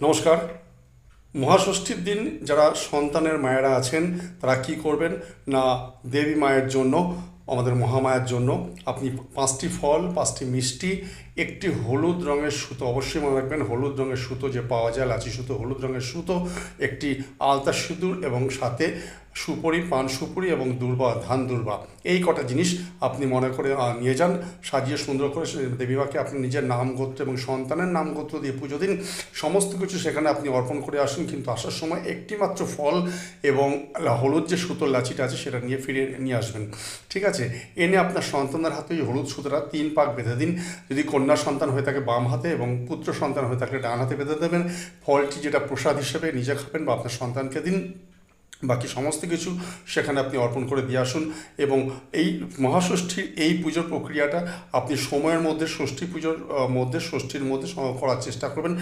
নমস্কার। মহাষষ্ঠীর দিন যারা সন্তানের মায়েরা আছেন তারা কি করবেন না, দেবী মায়ের জন্য, আমাদের মহামায়ার জন্য আপনি 5টি ফল, 5টি মিষ্টি, একটি হলুদ রঙের সুতো, অবশ্যই মনে রাখবেন হলুদ রঙের সুতো যে পাওয়া যায়, লাচি সুতো, হলুদ রঙের সুতো, একটি আলতা সিঁদুর এবং সাথে সুপুরি, পান সুপুরি এবং দূর্বা, ধান দূর্বা, এই কটা জিনিস আপনি মনে করে নিয়ে যান। সাজিয়ে সুন্দর করে দেবীমাকে আপনি নিজের নাম গোত্র এবং সন্তানের নাম গোত্র দিয়ে পুজো দিন। সমস্ত কিছু সেখানে আপনি অর্পণ করে আসুন, কিন্তু আসার সময় একটি মাত্র ফল এবং হলুদ যে সুতোর লাচিটা আছে সেটা নিয়ে ফিরে নিয়ে আসবেন। ঠিক আছে? এনে আপনার সন্তানের হাতে ওই হলুদ সুতোটা 3 পাক বেঁধে দিন। যদি কন্যা সন্তান হয়ে থাকে বাম হাতে এবং পুত্র সন্তান হয়ে থাকলে ডান হাতে বেঁধে দেবেন। ফলটি যেটা প্রসাদ হিসেবে নিজে খাবেন বা আপনার সন্তানকে দিন। বাকি সমস্ত কিছু সেখানে আপনি অর্পণ করে দিয়ে আসুন। এবং এই মহাষষ্ঠীর এই পুজোর প্রক্রিয়াটা আপনি সময়ের মধ্যে, ষষ্ঠী পুজোর মধ্যে, ষষ্ঠীর মধ্যে করার চেষ্টা করবেন।